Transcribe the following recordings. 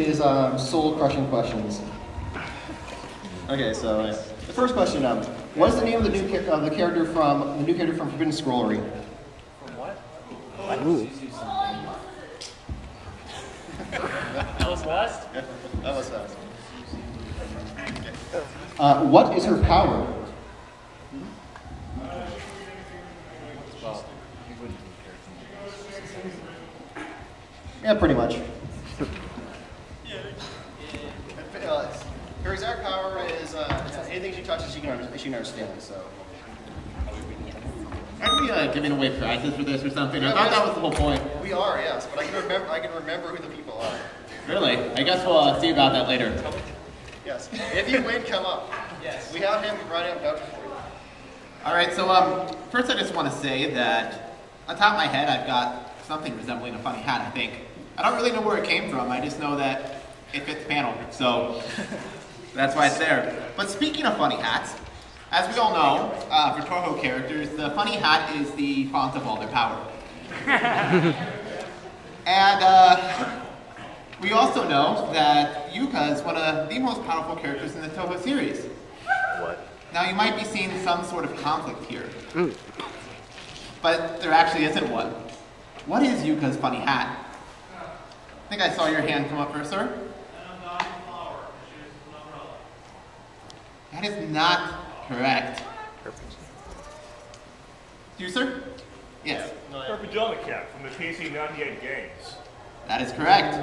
his soul-crushing questions. Okay, so the first question: what is the name of the new character from Forbidden Scrollery? From what? That was fast? Yeah, that was fast. What is her power? Yeah, pretty much. Her exact power is anything she touches, she can understand. So. Aren't we giving away prizes for this or something? I thought that was the whole point. We are, yes, but I can remember who the people are. Really? I guess we'll see about that later. Yes. If you win, come up. Yes. We have him right out voucher for you. All right. So first, I just want to say that on top of my head, I've got something resembling a funny hat. I think. I don't really know where it came from. I just know that it fits the panel, so that's why it's there. But speaking of funny hats, as we all know, for Touhou characters, the funny hat is the font of all their power. And we also know that Yuka is one of the most powerful characters in the Touhou series. What? Now you might be seeing some sort of conflict here, but there actually isn't one. What is Yuka's funny hat? I think I saw your hand come up first, sir. That is not correct. You, sir? Yes. Her pajama cap from the PC 98 games. That is correct.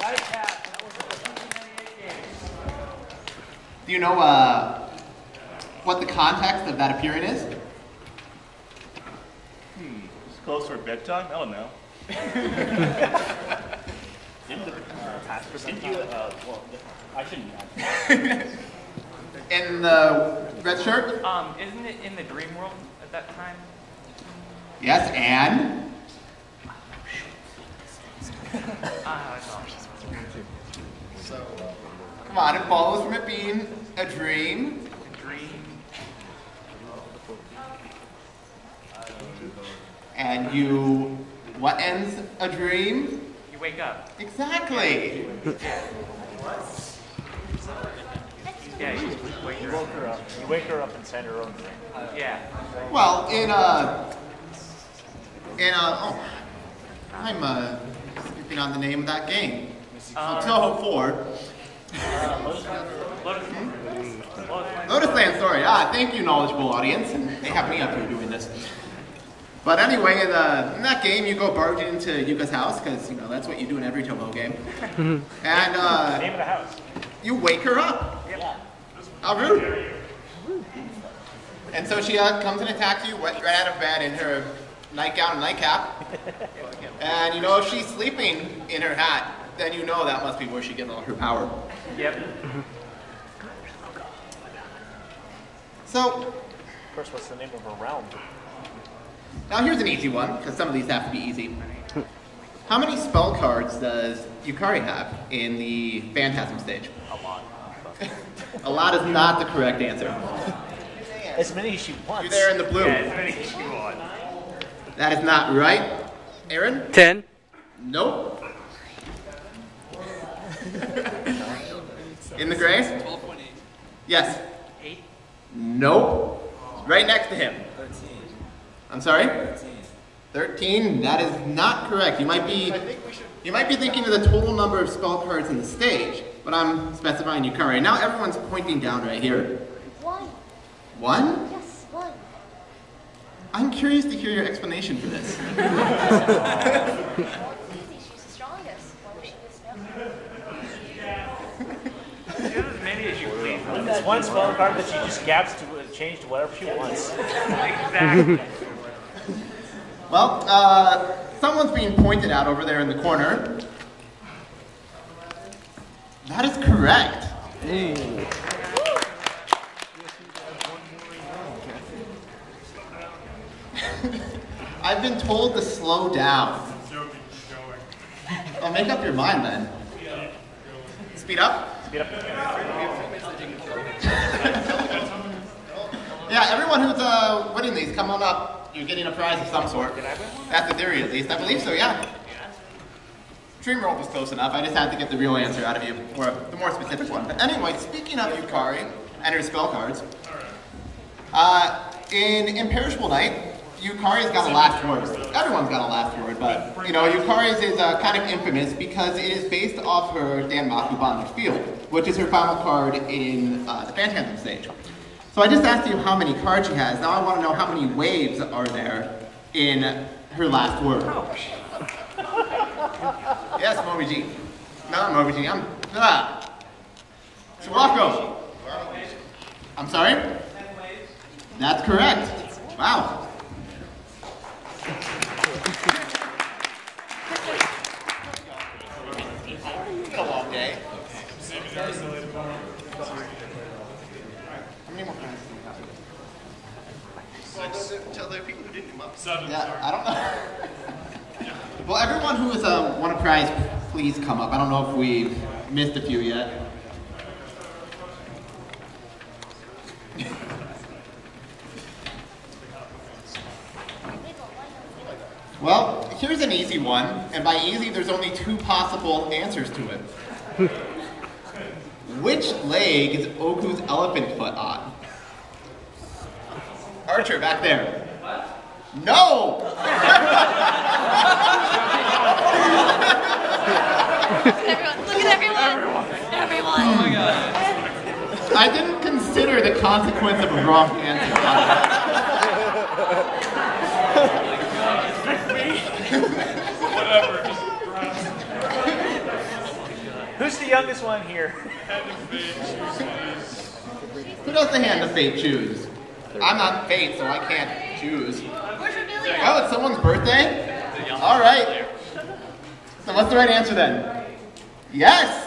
Night cap. That was the PC 98 games. Do you know what the context of that appearing is? It's close for bedtime? I don't know. Did you, I shouldn't. In the red shirt? Isn't it in the dream world at that time? Yes, and? So. Come on, it follows from it being a dream. And you, what ends a dream? You wake up. Exactly. Yeah, you wake You her woke her up. You wake her up and send her own drink. Yeah. Well, oh, I'm skipping on the name of that game. Touhou 4. Lotus Land Story. Thank you, knowledgeable audience. They have me up here doing this. But anyway, in that game, you go barging into Yuka's house, because, you know, that's what you do in every Touhou game. And, Name of the house. You wake her up. Yeah. How rude. And so she comes and attacks you right out of bed in her nightgown and nightcap. And, you know, if she's sleeping in her hat, then you know that must be where she gets all her power. Yep. So, Of course, what's the name of her realm? now here's an easy one, because some of these have to be easy. How many spell cards does Yukari have in the Phantasm stage? A lot. A lot is not the correct answer. As many as she wants. You're there in the blue. Yeah, as many as you want. That is not right. Aaron? 10. Nope. In the gray? 12.8. Yes. 8? Nope. Right next to him. 13. I'm sorry? 13. 13? That is not correct. You might be thinking of the total number of spell cards in the stage, but I'm specifying Yukari. Now everyone's pointing down right here. 1. 1? Yes, 1. I'm curious to hear your explanation for this. She's the strongest. Why would she miss out? Do as many as you please. It's one spell card that she just gaps to change to whatever she wants. Exactly. Well, someone's being pointed out over there in the corner. That is correct. I've been told to slow down. Oh, make up your mind then. Speed up? Speed up. Yeah, everyone who's winning these, come on up. You're getting a prize of some sort. That's the theory, at least. I believe so, yeah. Dream World was close enough. I just had to get the real answer out of you, or the more specific one. But anyway, speaking of Yukari and her spell cards, in Imperishable Night, Yukari's got a last word. Everyone's got a last word, but you know, Yukari's is kind of infamous because it is based off her Danmaku Bondage Field, which is her final card in the Phantasm stage. So I just asked you how many cards she has. Now I want to know how many waves are there in her last word. Yes, Momiji. No, Momiji. Sirocco. I'm sorry? That's correct. Wow. It's a long day. How many more times do we have? Tell the people who didn't come up. Yeah, I don't know. Well, everyone who has won a prize, please come up. I don't know if we missed a few yet. Well, here's an easy one, and by easy, there's only two possible answers to it. Which leg is Oku's elephant foot on? Archer, back there. No! Look at everyone. Everyone. Oh my god. I didn't consider the consequence of a wrong answer. Whatever, just Who's the youngest one here? Who does the hand of fate choose? I'm not fate, so I can't choose. Oh, it's someone's birthday? All right. So what's the right answer then? Yes!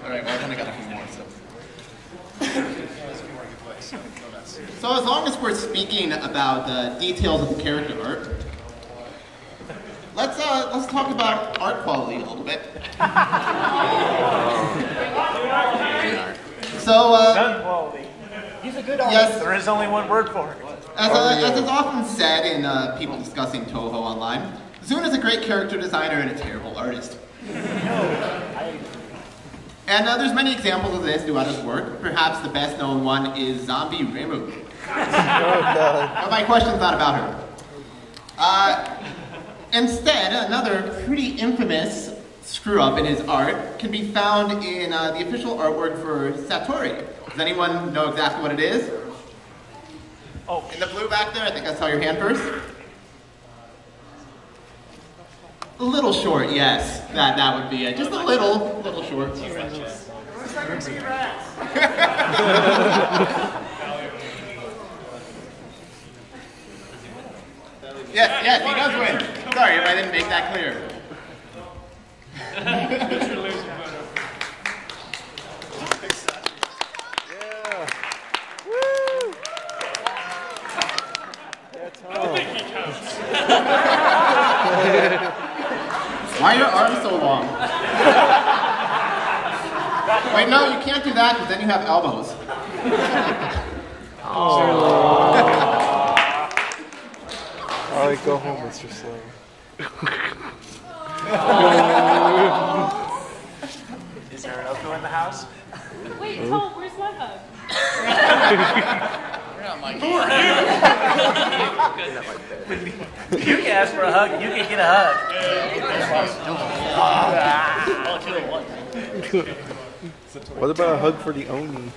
All right, well, I've only got a few more, so. So as long as we're speaking about the details of the character art, let's talk about art quality a little bit. So Gun quality. He's a good yes, There is only one word for it. as is often said in people discussing Touhou online, Zune is a great character designer and a terrible artist. And there's many examples of this throughout his work. Perhaps the best known one is Zombie Rimu. But my question's not about her. Instead, another pretty infamous screw-up in his art can be found in the official artwork for Satori. Does anyone know exactly what it is? Oh, In the blue back there, I think I saw your hand first. A little short, yes. That would be it. Just a little short. Yes, he does win. Sorry if I didn't make that clear. Why are your arms so long? Wait, no, you can't do that because then you have elbows. Alright, go home, Mr. Slow. is there an Oko in the house? Wait, Tom, where's my hug? You can ask for a hug, you can get a hug. What about a hug for the Oni?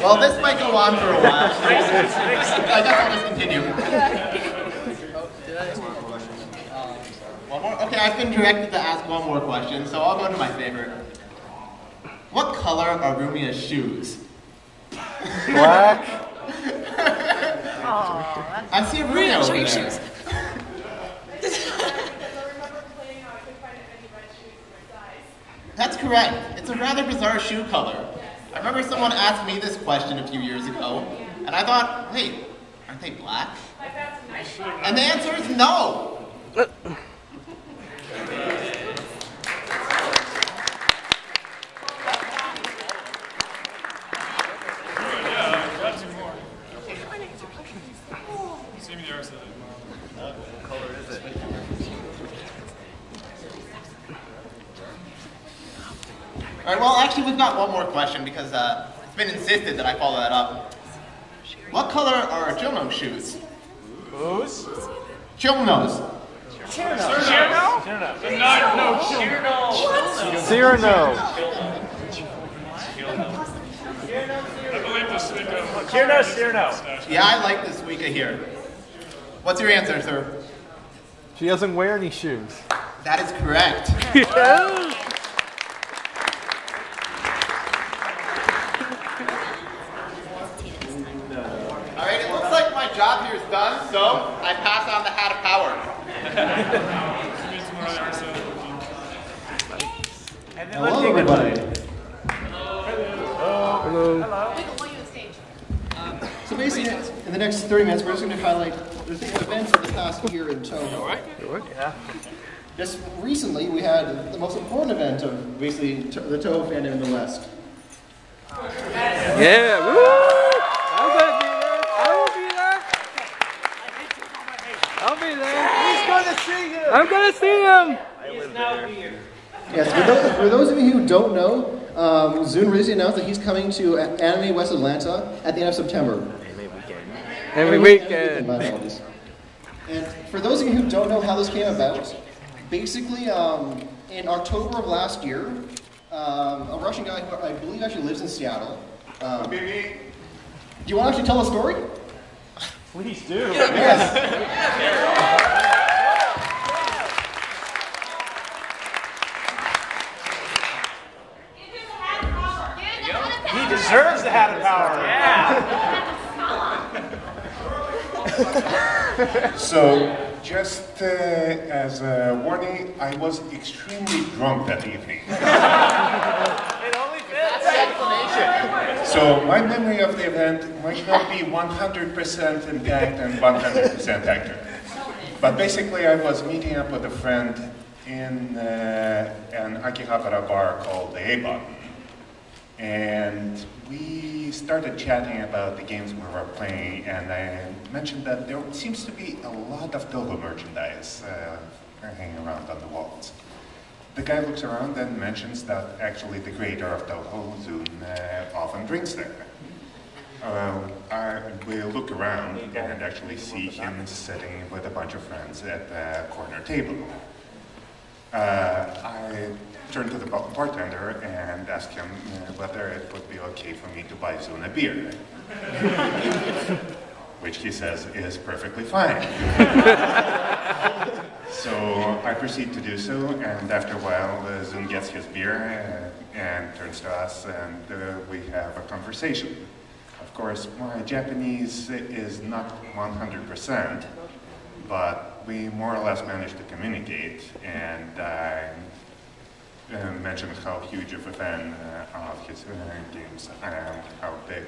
Well, this might go on for a while. I guess I'll just continue. One more? Okay, I've been directed to ask one more question, so I'll go to my favorite. What color are Rumia's shoes? Black? I see Rumia over there. shoes. That's correct. It's a rather bizarre shoe color. I remember someone asked me this question a few years ago, and I thought, wait, aren't they black? And the answer is no. All right, well, actually, we've got one more question because it's been insisted that I follow that up. What color are Chilno's shoes? Who's? Chilno's. Cyrano? Cyrano. I believe this week Cyrano. Yeah, I like this week here. What's your answer, sir? She doesn't wear any shoes. That is correct. All right, it looks like my job here is done, so I pass on the hat of power. And then Hello, let's take everybody. Hello. So basically, in the next 30 minutes, we're just going to highlight the events of the past year in Touhou. Yeah. Just recently, we had the most important event of basically the Touhou fandom in the West. Yeah. Woo! I'm gonna be there. I will be there. I'll be there. He's gonna see him. I'm gonna see him. Yes, for those of you who don't know, Zune recently announced that he's coming to Anime West Atlanta at the end of September. Every weekend. My apologies. And for those of you who don't know how this came about, basically in October of last year, a Russian guy who I believe actually lives in Seattle. Do you want to actually tell a story? Please do. Yes. He deserves the hat of power. Yeah. So, just as a warning, I was extremely drunk that evening. It only fits. So, my memory of the event might not be 100% intact and 100% accurate. But basically, I was meeting up with a friend in an Akihabara bar called the A-Button. And we started chatting about the games we were playing, and I mentioned that there seems to be a lot of Touhou merchandise hanging around on the walls. The guy looks around and mentions that actually the creator of Touhou, Zune, often drinks there. We look around and actually see him sitting with a bunch of friends at the corner table. I turned to the bartender and asked him whether it would be okay for me to buy Zune a beer. Which he says is perfectly fine. So I proceed to do so, and after a while, Zune gets his beer and turns to us, and we have a conversation. Of course, my Japanese is not 100%, but we more or less managed to communicate, and I mentioned how huge of a fan of his games and how big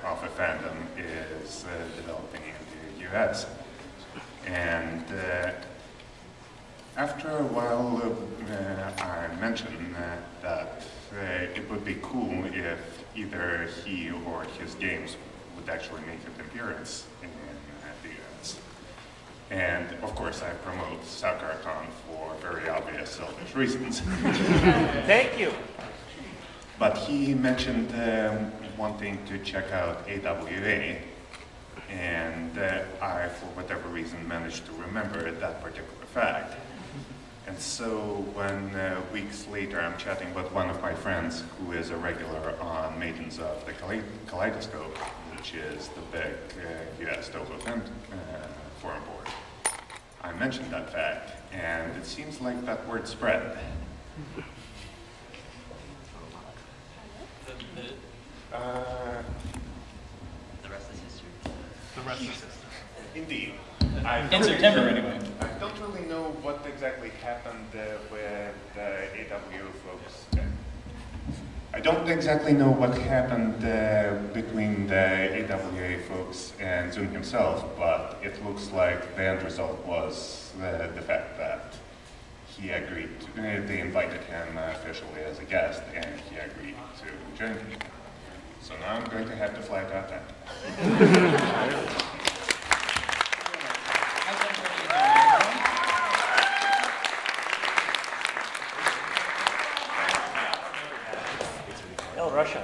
of a fandom is developing in the US. And after a while, I mentioned that it would be cool if either he or his games would actually make an appearance in the US. And of course, I promote Sakura-con for very obvious selfish reasons. Thank you. But he mentioned wanting to check out AWA, and I, for whatever reason, managed to remember that particular fact. And so when weeks later I'm chatting with one of my friends who is a regular on Maidens of the Kaleidoscope, which is the big US Touhou forum board, I mentioned that fact, and it seems like that word spread. The rest is history. The rest is history. Indeed. In September, anyway. I don't really know what exactly happened with the AW folks. I don't exactly know what happened between the AWA folks and Zune himself, but it looks like the end result was the fact that he agreed to, they invited him officially as a guest, and he agreed to join me. So now I'm going to have to fly to Atlanta. Hell, Russia.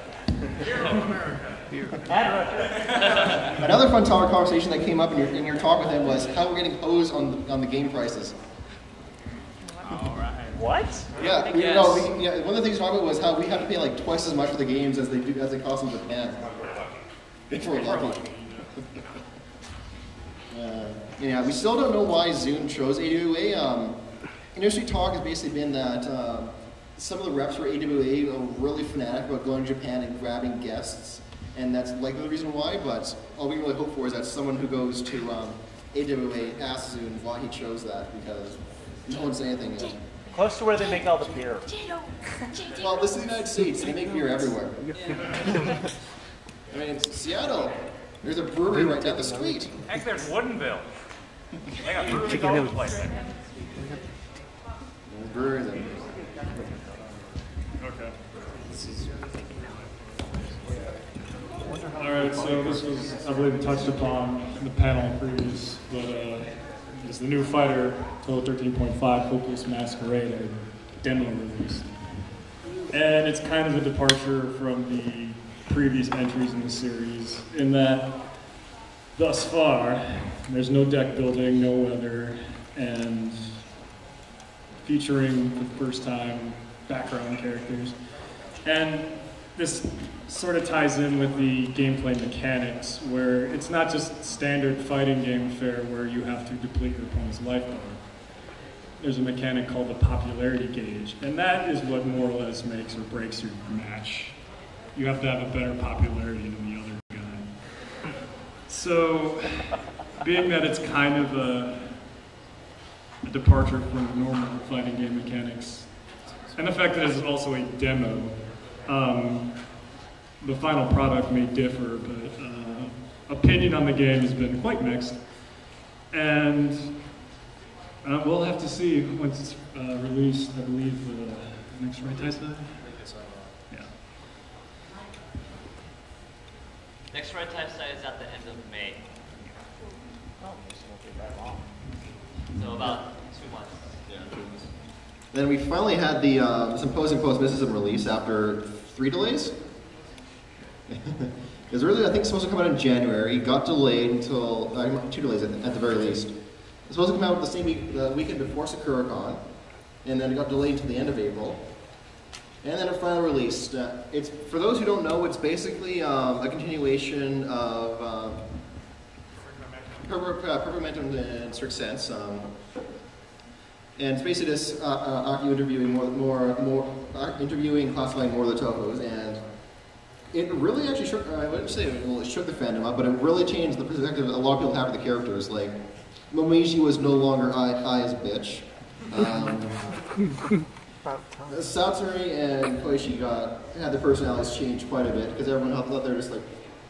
Hero America. And Russia. Another fun conversation that came up in your talk with him was how we're getting hosed on the game prices. Alright. What? Yeah, yeah. One of the things we talked about was how we have to pay like twice as much for the games as they cost in Japan. If we're lucky. Yeah, we still don't know why Zune chose AWA. Industry talk has basically been that some of the reps for AWA are really fanatic about going to Japan and grabbing guests, and that's likely the reason why, but all we really hope for is that someone who goes to AWA asks Zune why he chose that, because no one said anything yet. Close to where they make all the beer. Well, this is the United States. They make beer everywhere. I mean, in Seattle, there's a brewery right down the street. Heck, there's Woodinville. They got breweries all over the place. There's breweries everywhere. Okay. Alright, so this was, I believe, touched upon in the panel previous, but it's the new fighter, Touhou 13.5 Hopeless Masquerade, a demo release. And it's kind of a departure from the previous entries in the series, in that thus far, there's no deck building, no weather, and featuring for the first time background characters. And this sort of ties in with the gameplay mechanics, where it's not just standard fighting game fare where you have to deplete your opponent's life bar. There's a mechanic called the popularity gauge, and that is what more or less makes or breaks your match. You have to have a better popularity than the other guy. So, being that it's kind of a departure from normal fighting game mechanics, and the fact that it's also a demo, the final product may differ, but opinion on the game has been quite mixed. And we'll have to see once it's released, I believe, next right, Tyson? Yeah. Next Red Time site is at the end of May. So about 2 months. Yeah. Then we finally had the Symposium Post-Mysticism release after 3 delays. It was really, I think, supposed to come out in January. Got delayed until 2 delays at the very least. It was supposed to come out the same week, the weekend before SakuraCon, and then it got delayed until the end of April. And then it finally released. It's, for those who don't know, it's basically a continuation of Peppermentum in strict sense. And it's basically this Aki interviewing interviewing, classifying more of the Touhous, and it really actually shook, I wouldn't say it shook the fandom up, but it really changed the perspective a lot of people have of the characters. Like, Momiji was no longer I as bitch. Satsuri and Koichi had their personalities changed quite a bit, because everyone thought they were just like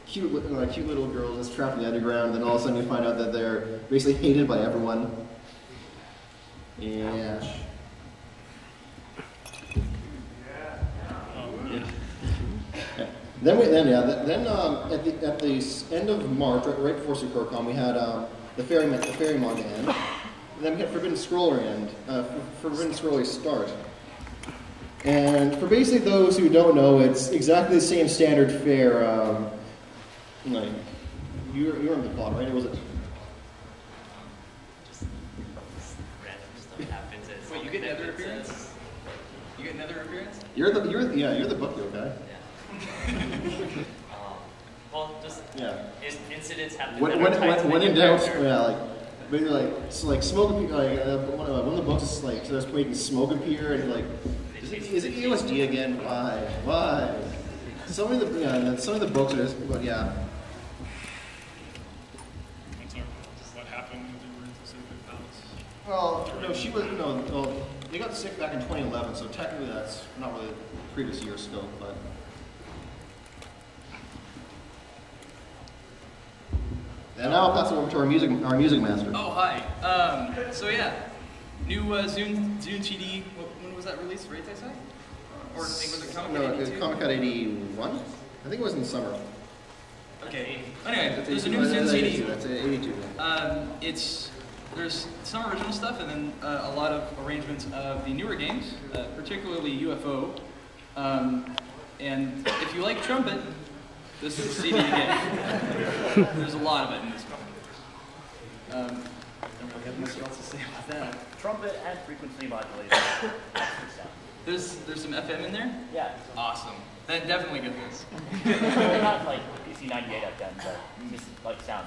cute little girls just trapped in the underground, and then all of a sudden you find out that they're basically hated by everyone. Yeah. Then at the end of March, right before SakuraCon, we had the Fairy manga end. Then we had Forbidden Scroller end, Forbidden Scroller start. And for basically those who don't know, it's exactly the same standard fare. Like, you were in the plot, right? Or was it? Just random stuff happens. Wait, you get another appearance? You get another appearance? You're the book guy. Yeah. Well, just incidents happen. When in doubt, like. But like smoke appear, one of the books is like, so there's making smoke appear, and like, is it USD again? Why? Some of the books are just, but yeah. What happened with the emergency balance? Well, no, they got sick back in 2011, so technically that's not really the previous year's scope, but. And now I'll pass it over to our music master. Oh, hi. So yeah, new Zune TD. When was that released? Right, I say? Or was it Comic Con 82? Comic Con 81. I think it was in the summer. Okay. Anyway, there's a new Zune TD. That's 82. There's some original stuff, and then a lot of arrangements of the newer games, particularly UFO. And if you like trumpet, this is the CD to get. There's a lot of it in this one. I don't really have much else to say about that. Trumpet and frequency modulated. There's some FM in there? Yeah. Awesome. Then definitely get this. They're not like PC 98 FM, but just like sound.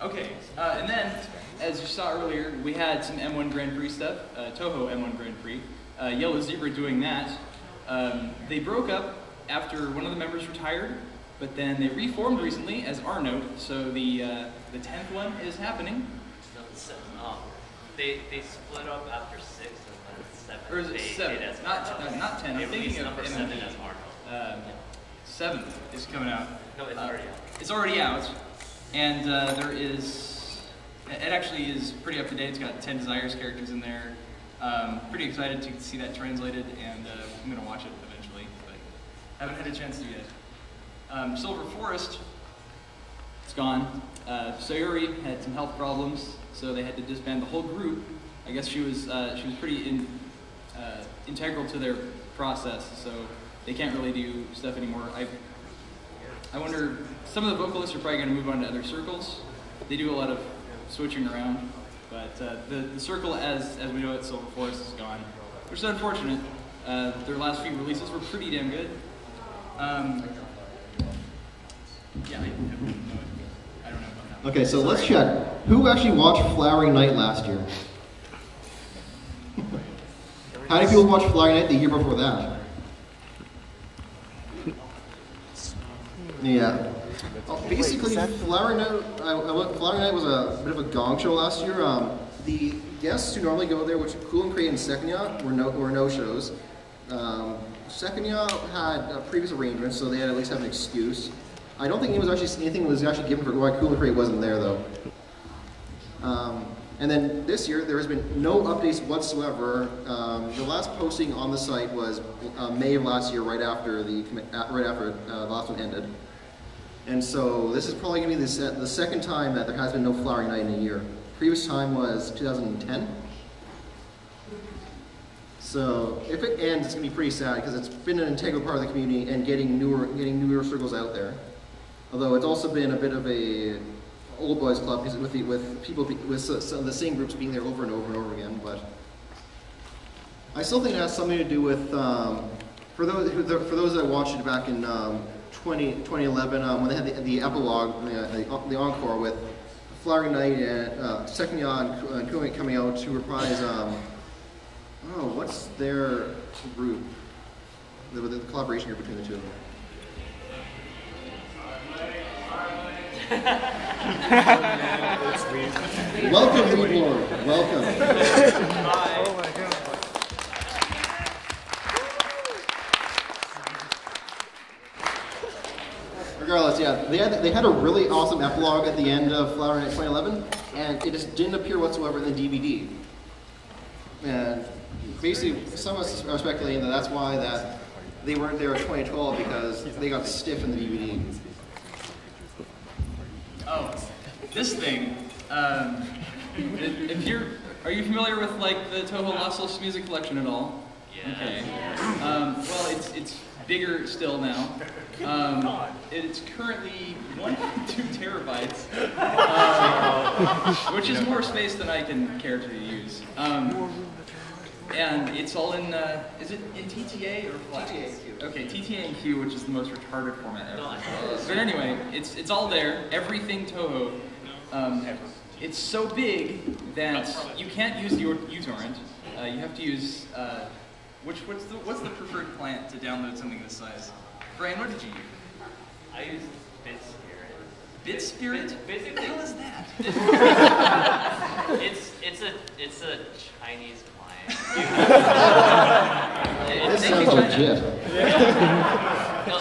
Okay, and then, as you saw earlier, we had some M1 Grand Prix stuff, Touhou M1 Grand Prix, Yellow Zebra doing that. They broke up after one of the members retired, but then they reformed recently as R-Note, so the 10th one is happening. They split up after 6 and then 7. Or is it 7? Not 10. I'm thinking of number 7 as R-Note. 7 is coming out. No, it's already out. It's already out. And there is, it actually is pretty up to date. It's got 10 Desires characters in there. Pretty excited to see that translated, and I'm going to watch it eventually, but haven't had a chance to yet. Silver Forest, it's gone. Sayuri had some health problems, so they had to disband the whole group. I guess she was pretty integral to their process, so they can't really do stuff anymore. I wonder, some of the vocalists are probably going to move on to other circles. They do a lot of switching around, but the circle as we know it, Silver Forest, is gone, which is unfortunate. Their last few releases were pretty damn good. Yeah, I don't know about that. Okay, so let's check. Who actually watched Flowering Night last year? How many people watched Flowering Night the year before that? Yeah. Basically, Flowering Night was a bit of a gong show last year. The guests who normally go there, which Cool and Create and Sekanya, were no shows. Sekanya had previous arrangements, so they had at least have an excuse. I don't think anything was actually given for why Cool and Create wasn't there, though. And then this year, there has been no updates whatsoever. The last posting on the site was May of last year, right after the last one ended. And so this is probably going to be the second time that there has been no Flowering Night in a year. Previous time was 2010. So if it ends, it's going to be pretty sad because it's been an integral part of the community and getting newer circles out there. Although it's also been a bit of a old boys club because with some of the same groups being there over and over and over again. But I still think it has something to do with for those that watched it back in 2011 when they had the epilogue, the encore with Flowering Night and Sekanya and Kuwait coming out to reprise. What's their group? The collaboration here between the two of them. Welcome, Lead Lord. Welcome. Oh my god. Regardless, yeah, they had a really awesome epilogue at the end of Flower Night 2011, and it just didn't appear whatsoever in the DVD. And basically, some of us are speculating that that's why that they weren't there in 2012 because they got stiff in the DVD. Oh, this thing. Are you familiar with like the Touhou Lossless music collection at all? Yeah. Okay. Well, it's bigger still now. It's currently 1.2 terabytes, which is more space than I can care to use. And it's all in, is it in TTA or FLAC? TTA and Q. Okay, TTA and Q, which is the most retarded format ever. But anyway, it's all there, everything Touhou. It's so big that you can't use uTorrent. You have to use, what's the preferred client to download something this size? Brian, what did you use? I used BitSpirit. BitSpirit? Basically, What the hell is that? it's a Chinese client. This sounds legit.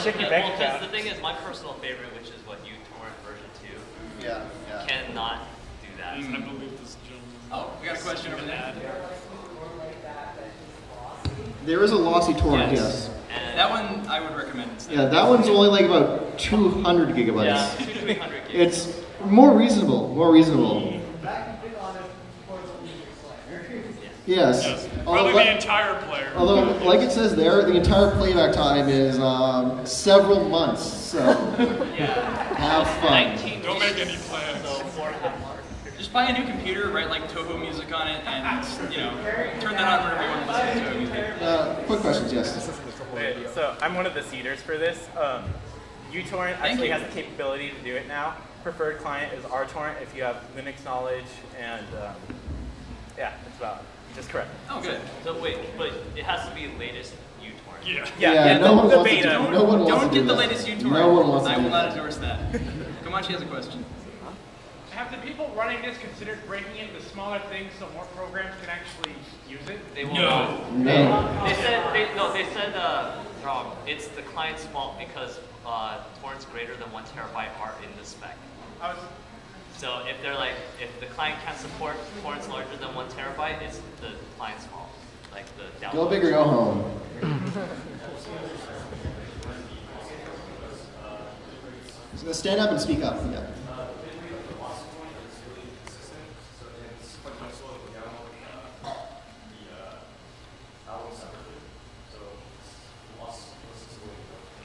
Check your bank account. Because the thing is, my personal favorite, which is what uTorrent version 2, cannot do that. I believe this gentleman. Oh, we got a question over there. There is a lossy torrent, yes. And That one I would recommend instead. Yeah, that one's only like about 200 gigabytes. yeah, 200 to 300 gigs. It's more reasonable, more reasonable. Yes. Probably the entire player. Although, like it says there, the entire playback time is several months, so have fun. Don't make any plans. So 4.5 hours. Just buy a new computer, write like Touhou music on it, and turn that on whenever you want to listen to Touhou music. Quick questions, yes. Wait, so I'm one of the seeders for this. uTorrent actually has the capability to do it now. Preferred client is rTorrent if you have Linux knowledge, and yeah, that's about just correct. Oh, good. So wait, but it has to be latest uTorrent. Yeah, no one the wants beta. to do, no one wants Don't to get do the that. latest uTorrent. No one wants to I do will not that. endorse that. Komachi has a question. Have the people running this considered breaking it into smaller things so more programs can actually use it? They will not. No. They said wrong. It's the client's fault because torrents greater than 1 terabyte are in the spec. So if they're like, if the client can't support torrents larger than 1 terabyte, it's the client's fault. Like the download. Go big or go home. So stand up and speak up. Yeah.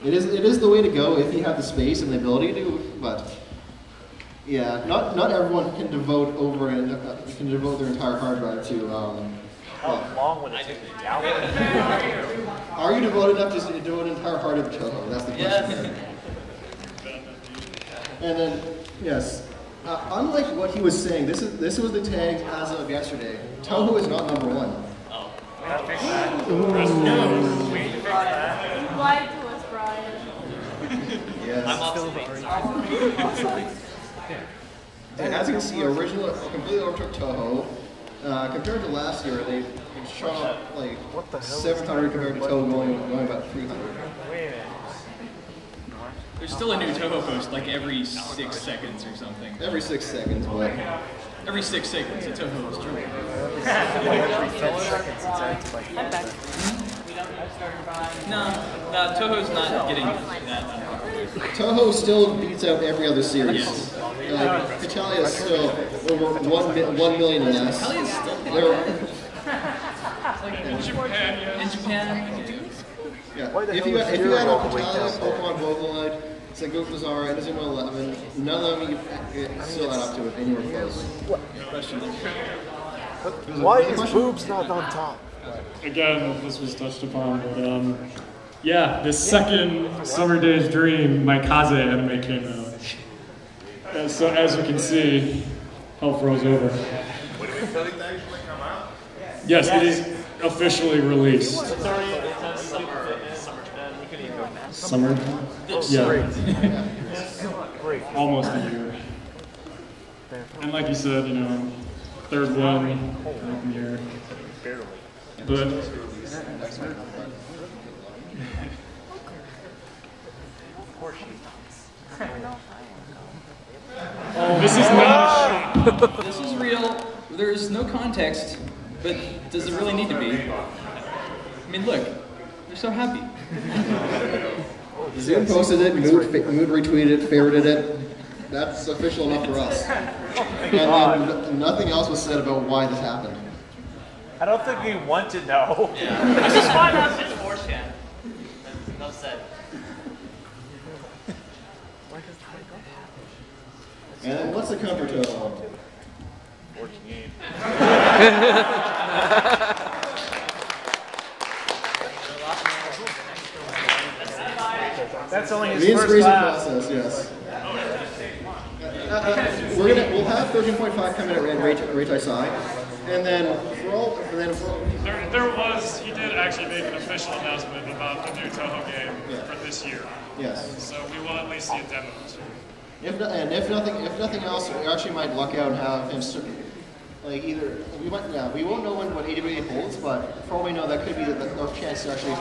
It is the way to go if you have the space and the ability to, but yeah, not everyone can devote their entire hard drive to. How long would it take to download? Are you devoted enough to devote an entire hard drive to Touhou? That's the question. And then yes, unlike what he was saying, this was the tag as of yesterday. Touhou is not number 1. Oh. We have to fix that. No. We need to fix that. You lied to us, Brian. Yes. I'm up And as you can see, original completely overtook Touhou. Compared to last year, they shot up like 700 compared to Touhou going about 300. Wait a minute. There's still a new Touhou post like every 6 seconds or something. Every 6 seconds, but every 6 seconds, a Touhou is true. No, Touhou's not getting that. Touhou still beats out every other series. Yes. Italia is still over 1 million less. Italia's still In Japan, yes. In Japan, yeah. If you add up Italia, Pokemon, Vocaloid, Sengoku Zara, and Inazuma 11, none of them you still add up to it anywhere close. Why is boobs not on top? Again, this was touched upon, but yeah, the second Summer Days Dream, my Kaze anime came out. And so as you can see, hell froze over. Yes, it is officially released. Summer? Yeah. Almost a year. And like you said, third one, open year. But this is not. This is real. There's no context, but does it really need to be? I mean, look, they're so happy. Zoom posted it, Mood retweeted it, favorited it. That's official enough for us. And then nothing else was said about why this happened. I don't think we want to know. Yeah. I just find out it's 4chan. No said. And then what's the comfort of? 14. That's only his Means first reason class. process, yes. We'll have 13.5 come in at Reitai Sai, and then he did actually make an official announcement about the new Touhou game for this year. Yes. So we will at least see a demo. If nothing else, we actually might luck out and have him like either we won't know what 88 holds, but for all we know, that could be our chance to actually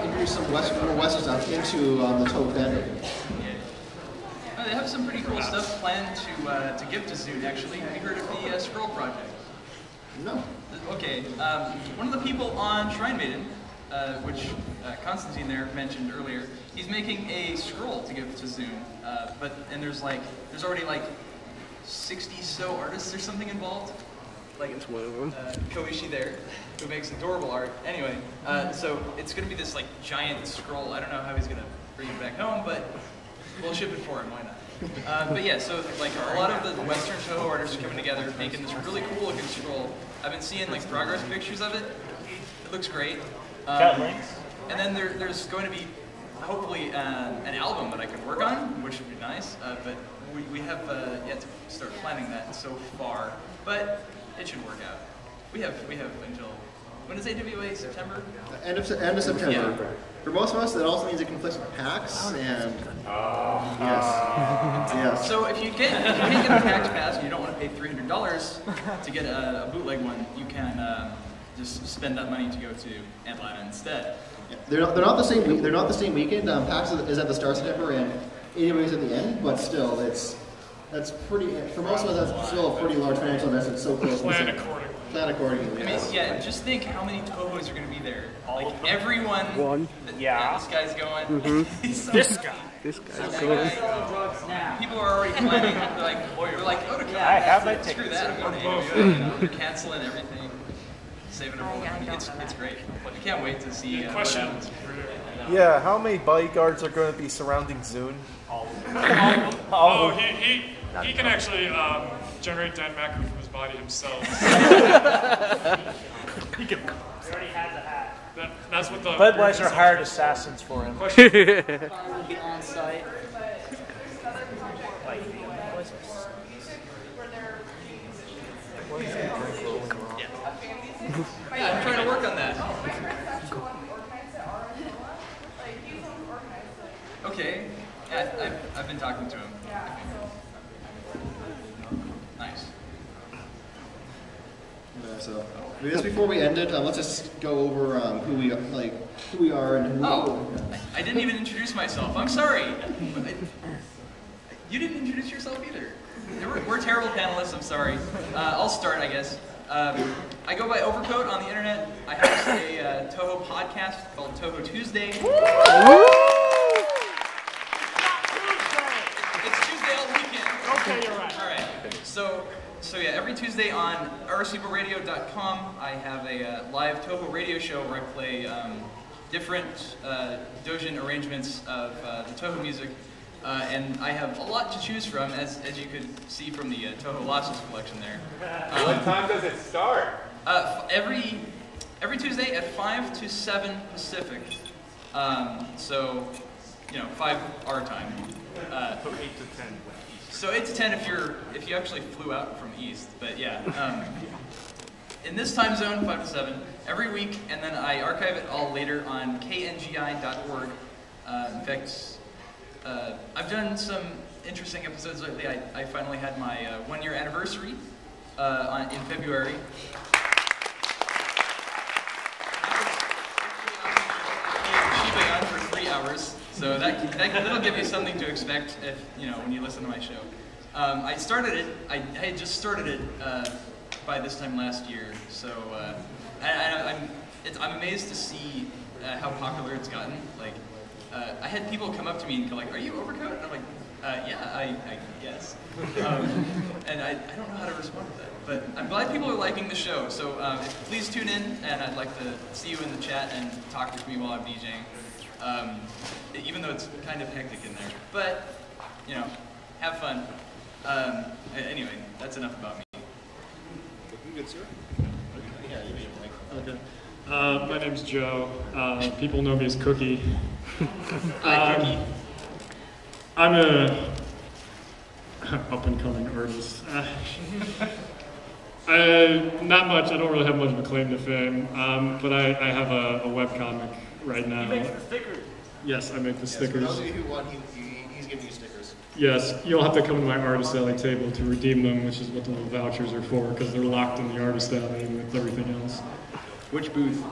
introduce some more Western stuff into the Touhou fandom. They have some pretty cool stuff planned to give to Zune. Actually, have you heard of the Scroll Project? No. Okay, one of the people on Shrine Maiden, which Constantine there mentioned earlier, he's making a scroll to give to Zune. And there's already like 60 so artists or something involved. like Koichi there, who makes adorable art. Anyway, so it's going to be this like giant scroll. I don't know how he's going to bring it back home, but we'll ship it for him. Why not? But yeah, so like a lot of the Western Touhou artists are coming together, making this really cool looking scroll. I've been seeing like progress pictures of it. It looks great. Got links. And then there's going to be hopefully an album that I can work on, which would be nice. But we have yet to start planning that so far. But it should work out. We have until, when is AWA? September? End of September. Yeah. For most of us, that also means it conflicts with PAX, and yes. So if you can't get a PAX pass and you don't want to pay $300 to get a bootleg one, you can just spend that money to go to Atlanta instead. Yeah. They're not the same week. They're not the same weekend. PAX is at the start of September, and AWA is at the end. But still, that's pretty. For most of us, that's still a pretty large financial investment. So close. Plan accordingly. Plan accordingly. I mean, yeah. Just think how many Touhous are going to be there. Like everyone. One. Yeah. This guy's going. Mm-hmm. This guy. This guy's going. People are already planning. They're like, oh, I have my screw tickets. that. I'm going to AWA. You know, they're canceling everything. Saving up all the money. It's great. I can't wait to see what happens. Yeah, how many bodyguards are going to be surrounding Zune? Oh, he can actually generate Dan Maku from his body himself. He can. He already has a hat. That's what the Budweiser hired assassins for him. On site. Yeah, I'm trying to work on that. Okay. Yeah, I've been talking to him. Nice. So, I guess before we end it, let's just go over who we are and who. Oh, I didn't even introduce myself. I'm sorry. You didn't introduce yourself either. We're terrible panelists. I'm sorry. I'll start, I guess. I go by Overcoat on the internet. I host a Touhou podcast called Touhou Tuesday. It's Tuesday all weekend. Okay, you're right. All right. So yeah, every Tuesday on rcbradio.com, I have a live Touhou radio show where I play different Dojin arrangements of the Touhou music. And I have a lot to choose from, as you could see from the Touhou Losses collection there. What time does it start? Every Tuesday at 5 to 7 Pacific. So, 5 our time. So 8 to 10 East. So 8 to 10 if you actually flew out from East. But yeah, in this time zone, 5 to 7 every week, and then I archive it all later on kngi.org. In fact. I've done some interesting episodes lately. I finally had my 1-year anniversary in February. Shiba on for 3 hours, so that'll give you something to expect if when you listen to my show. I had just started it by this time last year, so I'm amazed to see how popular it's gotten. Like. I had people come up to me and go like, "Are you Overcoat?" And I'm like, "Yeah, I guess." And I don't know how to respond to that. But I'm glad people are liking the show. So please tune in, and I'd like to see you in the chat and talk with me while I'm DJing. Even though it's kind of hectic in there, but have fun. Anyway, that's enough about me. Good, sir. Yeah, you need a mic. Okay. My name's Joe. People know me as Cookie. Hi, Cookie. I'm a up-and-coming artist. Not much. I don't really have much of a claim to fame, but I have a webcomic right now. He makes the stickers. Yes, I make the stickers. For those of you who want, he's giving you stickers. Yes, you'll have to come to my Artist Alley table to redeem them, which is what the little vouchers are for, because they're locked in the Artist Alley with everything else. Which booth?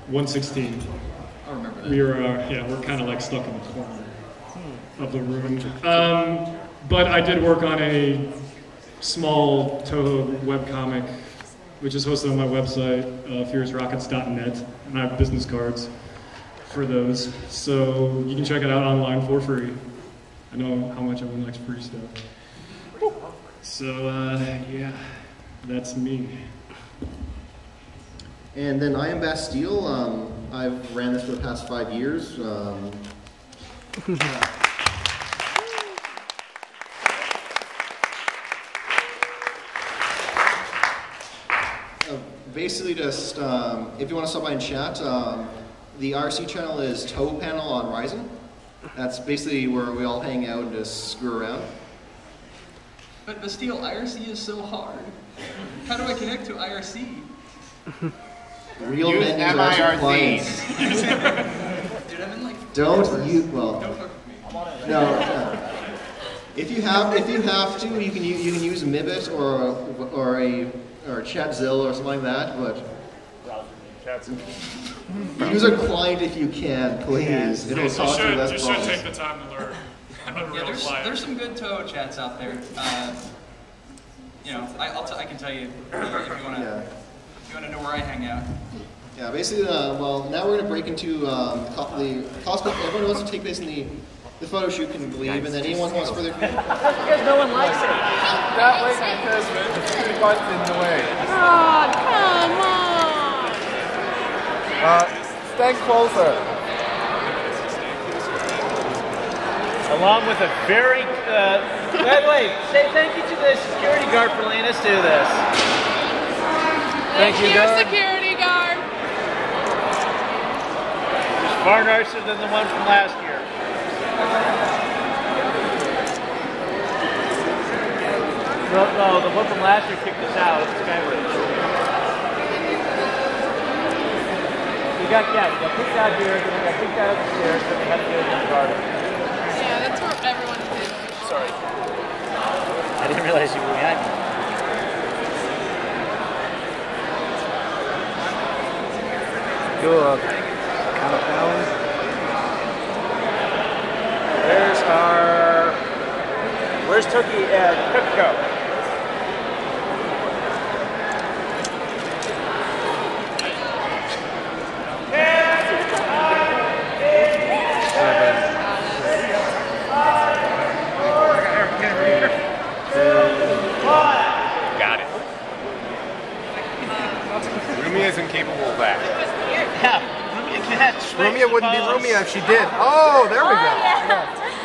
116. I remember that. We're kind of like stuck in the corner of the room. But I did work on a small Touhou webcomic, which is hosted on my website, furiousrockets.net, and I have business cards for those. So you can check it out online for free. I know how much everyone likes free stuff. So, yeah, that's me. And then I am Bastille. I've ran this for the past 5 years. Basically, just if you want to stop by and chat, the IRC channel is Touhou Panel on Ryzen. That's basically where we all hang out and just screw around. But Bastille, IRC is so hard. How do I connect to IRC? Real Use menus are actually MIRC. clients. Dude, I'm in like. Don't you? Well, Don't fuck with me. no. If you have to, you can use Mibit or Chatzilla or something like that. But use a client if you can, please. It'll cost you less You should take the time to learn. Yeah, there's some good Touhou chats out there. You know, I can tell you if you want to know where I hang out. Yeah, basically, well, now we're going to break into cosplay. Everyone wants to take place in the photo shoot, can you believe, and then anyone who wants further. Because no one likes it. That way because the food but's in the way. Oh, come on. Stand closer. Along with a very, by the way, say thank you to the security guard for letting us do this. Thank you, guard. security guard. It's far nicer than the one from last year. No, the one from last year kicked us out. It's Skyward. We got kicked out here, then we got kicked out upstairs, then we had to go to the garden. Yeah, that's what everyone did. Sorry. I didn't realize you were behind me. Good. Countdown. There's our... Where's Turkey? Crypto. Got it. Rumia isn't capable of that. Yeah, Rumia can't switch. Rumia wouldn't be Rumia if she did. Oh, there we go.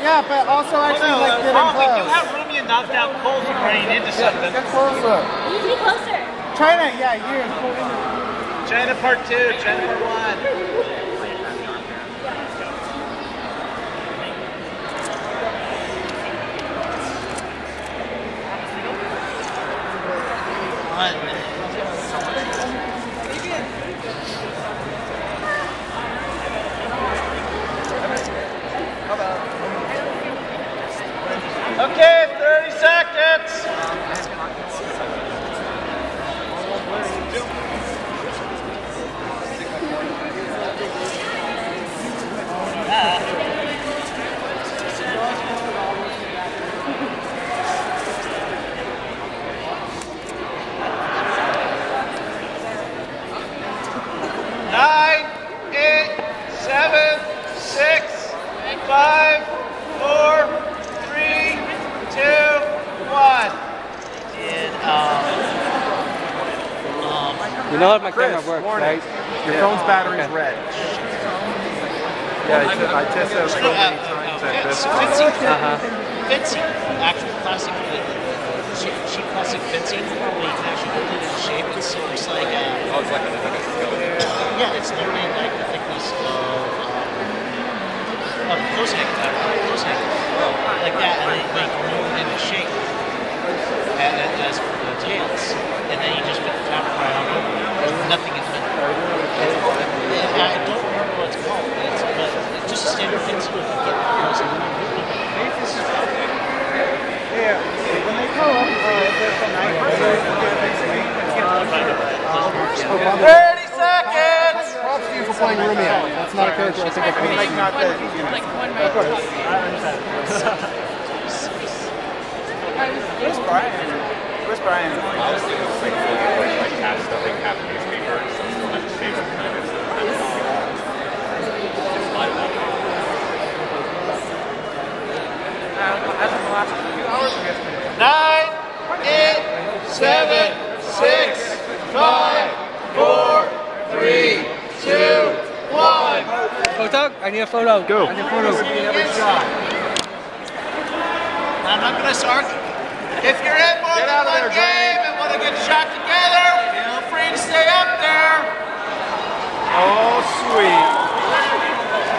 Yeah, but also actually like getting we close. do have Rumia knocked out cold from running into something. Get closer. You be closer. China, yeah, you. China Part 2, China Part 1. Okay, 30 seconds. Nine, 8, 7, 6, 5, 4, 3, 2, 1. You know if my camera works, right? Your phone's battery's red. Yeah, I tested out so many times at this point. Fencing, actual classic, cheap classic fencing, where you can actually hold it in shape. It's like yeah, it's literally like the thickness of close hang, like that, and then you can hold it into shape as tails, and then you just put the top right on over. Nothing is meant. I don't remember what it's called, but it's just a standard fencing with a third person. Yeah, when they go up, there's a night. 30 seconds! Props to you for playing Rumia. That's not a character I think I played. Like not that, Where's Brian? Where's Brian? I was thinking like half stuffing, half newspaper, so it's like shape of kind of As in the last few hours, I guess. 9, 8, 7, 6, 5, 4, Photo? I need a photo. Go. I need a photo. In every shot. I'm not going to argue. If you're in more than one game and want to get shot together, feel free to stay up there. Oh, sweet.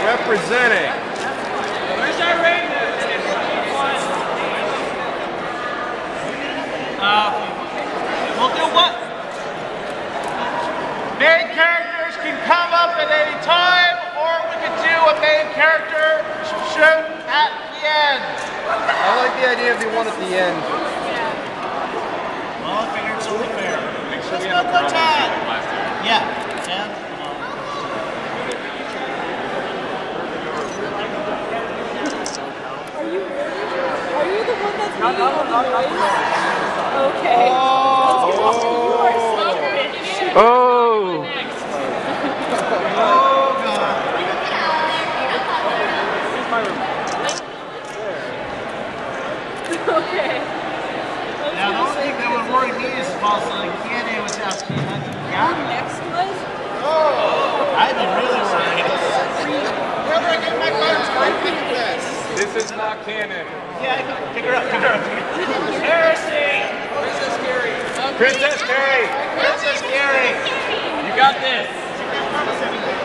Representing. Where's our ranger? We'll do what? Main characters can come up at any time, or we could do a main character shoot at the end. I like the idea of the one at the end. Well, I figured it's only fair. Make sure we Let's have go a for time. Yeah. And, Are you the one that's being annoyed? Okay. You are so Oh. Okay. now, the only thing that would worry me is if also Kiene was out to Next was? I'd be really worried. Where do I get my cards from? This is not canon. Yeah, pick her up, pick her up. Heresy! Princess Carrie. Princess Carrie. Princess Carrie. You got this.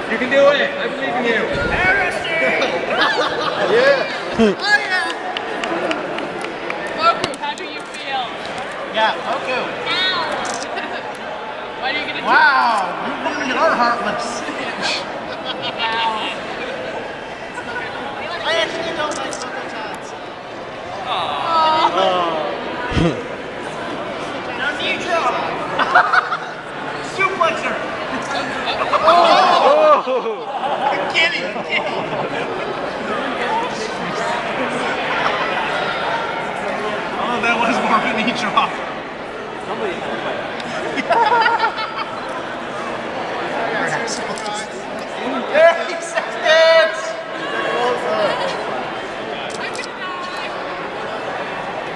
You can do it. I believe in you. Heresy! Yeah. Oh, yeah. Goku, how do you feel? Yeah, Goku. What are you gonna do? Wow, you really are heartless. Wow. I actually don't like Photoshoots. Now, Nitro! Suplexer! Oh. Kitty! Oh, that was more of a Nitro. 30 seconds!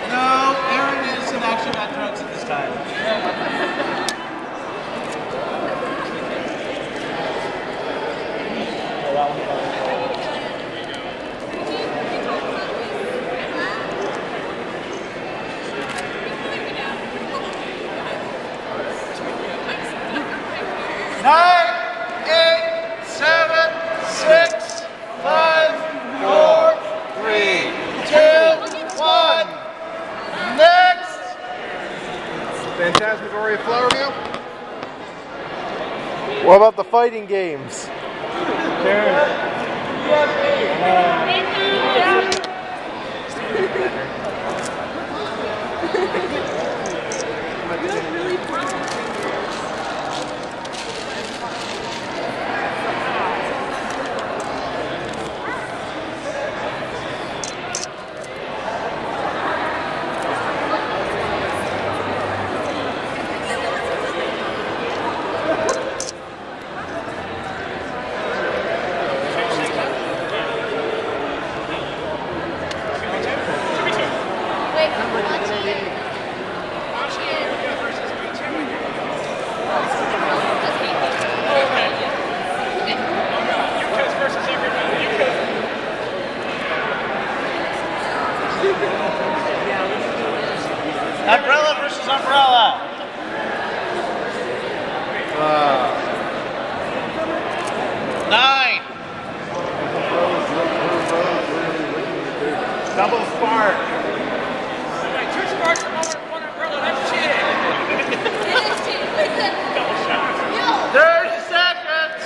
No, Aaron isn't actually on drugs at this time. Nine, 8, 7, 6, 5, 4, 3, 2, 1. Next! Phantasmagoria Flower Meal? What about the fighting games? Umbrella versus Umbrella. 9. Double spark. Wait, 2 sparks and 1 umbrella, that's cheating. Double shot. 30 seconds.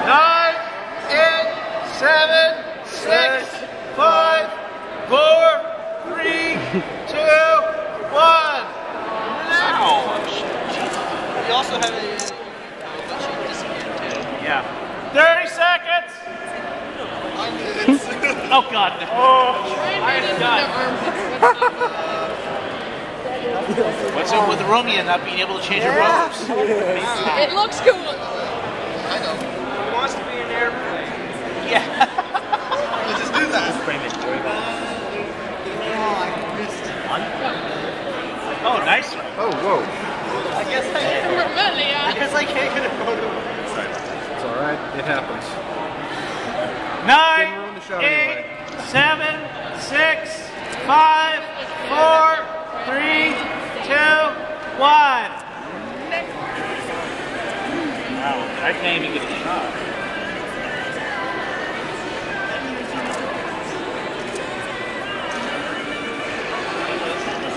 Nine, 8, 7, 6, 5, 4, 3, 2, 1. We also have a disappeared too. Yeah. 30 seconds. Oh God. Oh, I am done. What's So with Romeo not being able to change her robes. It looks cool. I know. Who wants to be an airplane? Yeah. Let's just do that. Oh, nice one. Oh, whoa. I guess I can't get a photo. It's alright. It happens. 9, ruin the show 8, anyway. 7, 6, 5, 4, 3, 2, 1. Wow, I can't even get a shot.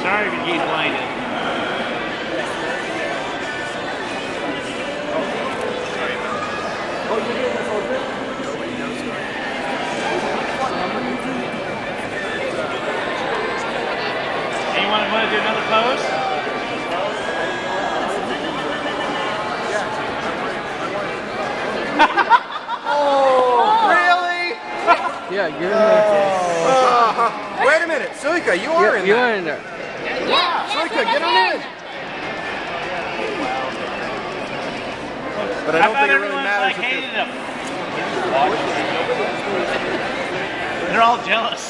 Sorry to get blinded. Anyone want to do another pose? Oh, really? Yeah, you're in there. Wait a minute, Suika, you are in there. You are in there. Yeah, Suika, get on in. But I don't think it really matters. Hated them. They're all jealous.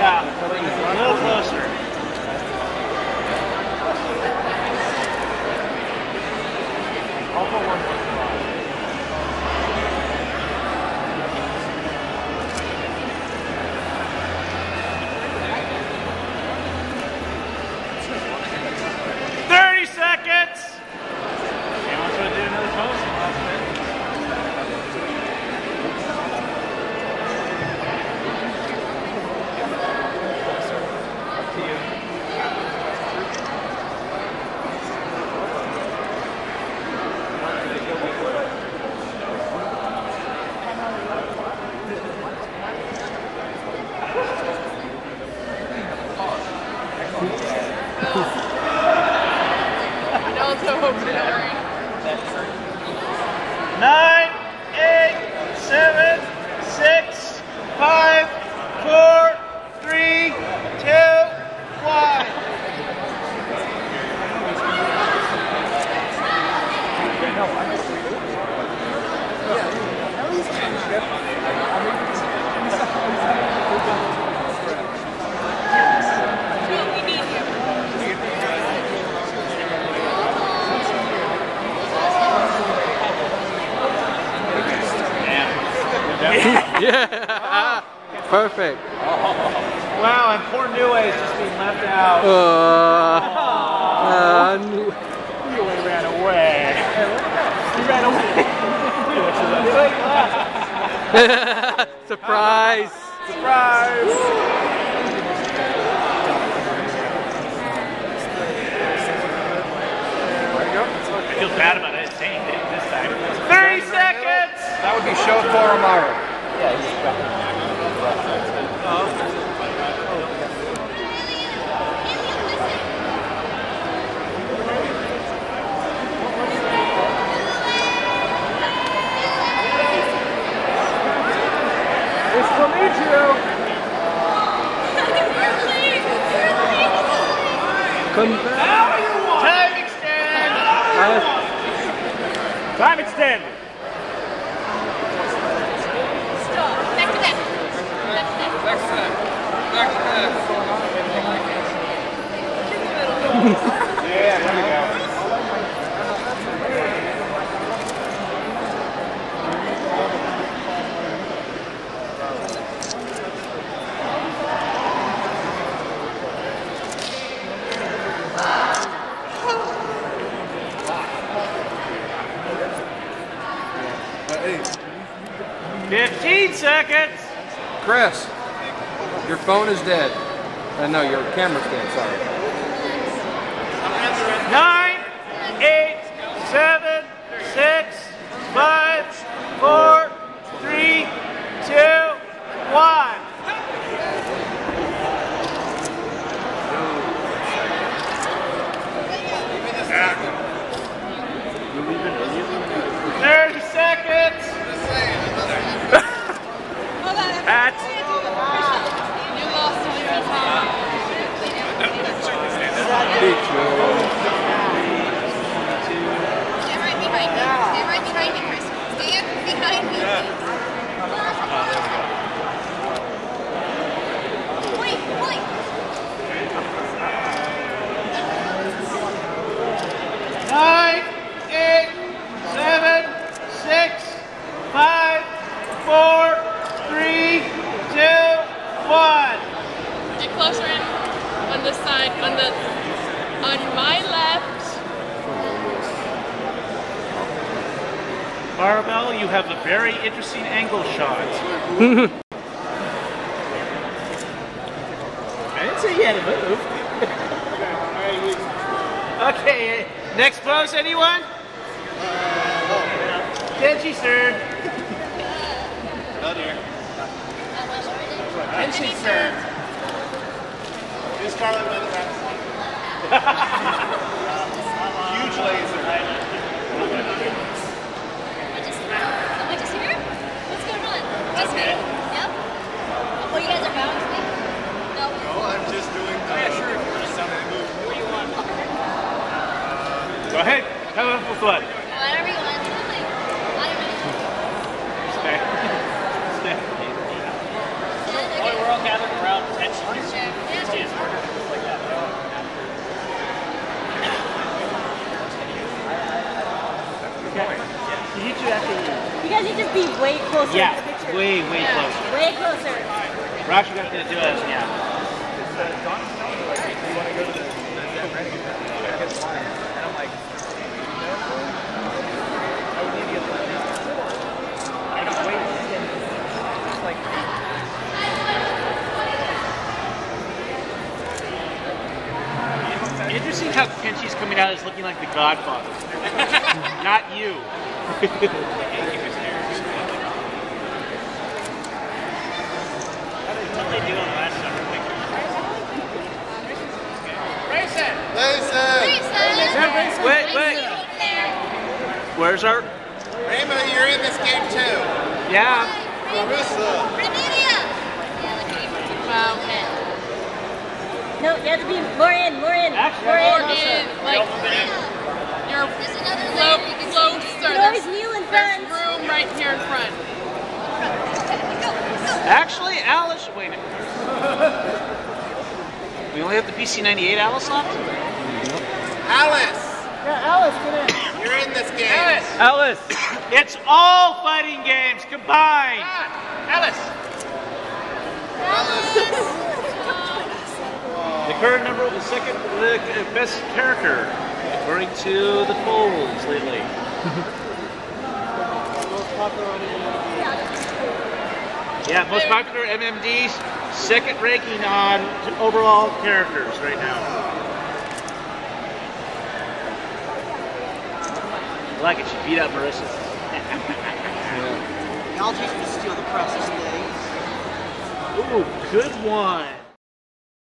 Yeah, a little closer. I'll put one more. 30 seconds! Anyone want to do another pose? Up to you. I also hope to worry. 9, 8, 7, 6, 5, 4, 3, 2, 1. Yeah. Perfect. Wow, and poor Nue is just being left out. He ran away. He ran away. Surprise. Surprise. I feel bad about it saying it this time. 30 seconds! That would be show Koromaru. Yeah, he's Nice to meet you. Time extend! Time extend! Stop. Back to that. Yeah, there we go. Hey, 15 seconds! Chris, your phone is dead. No, your camera's dead, sorry. 9, 8, 7, 6, 5, 4, 3, 2, one. There's a second. At. You lost all your time. Stand right behind me. Stand right behind me, Chris. Stand behind me. Point, point. 9, 8, 7, 6, 5, 4, 3, 2, 1. Get closer in on this side, on my left. Barbell, you have a very interesting angle shot. I didn't say you had to move. Okay, next pose, anyone? Kenji's turn. Oh dear. Kenji's turn. Do Scarlet with the huge laser. Am I just here? What's going on? Just me? Yep. Oh, you guys are bouncing me? No. No, I'm just doing the... Yeah, sure, if you want to sound and move. What do you want? Go ahead, have a full fun. Whatever you want. Stay. Stay. Oh, we're all gathered around. You two actually. You guys need to be way closer Yeah, to the picture. way closer. Way closer. We're actually going to do it, yeah. You want to go to the and I'm like, I would need to get and I'm waiting. It's like, Interesting how Kenchi's coming out as looking like the Godfather. Not you. What they do on last summer? Racing! Wait. Where's our... Rainbow, you're in this game too. Yeah. Wow. No, you have to be more in, more in. More in. Like, you're closer. You can always kneel in front. There's room right here in front. Actually, Alice... Wait a minute. We only have the PC-98 Alice left? Alice! yeah, Alice, get in. You're in this game. Alice! It's all fighting games combined! Alice! The current number of the second best character, according to the polls lately. Yeah, most popular MMDs, second ranking on overall characters right now. I like it, she beat up Marissa. Y'all just steal the precious days. Ooh, good one.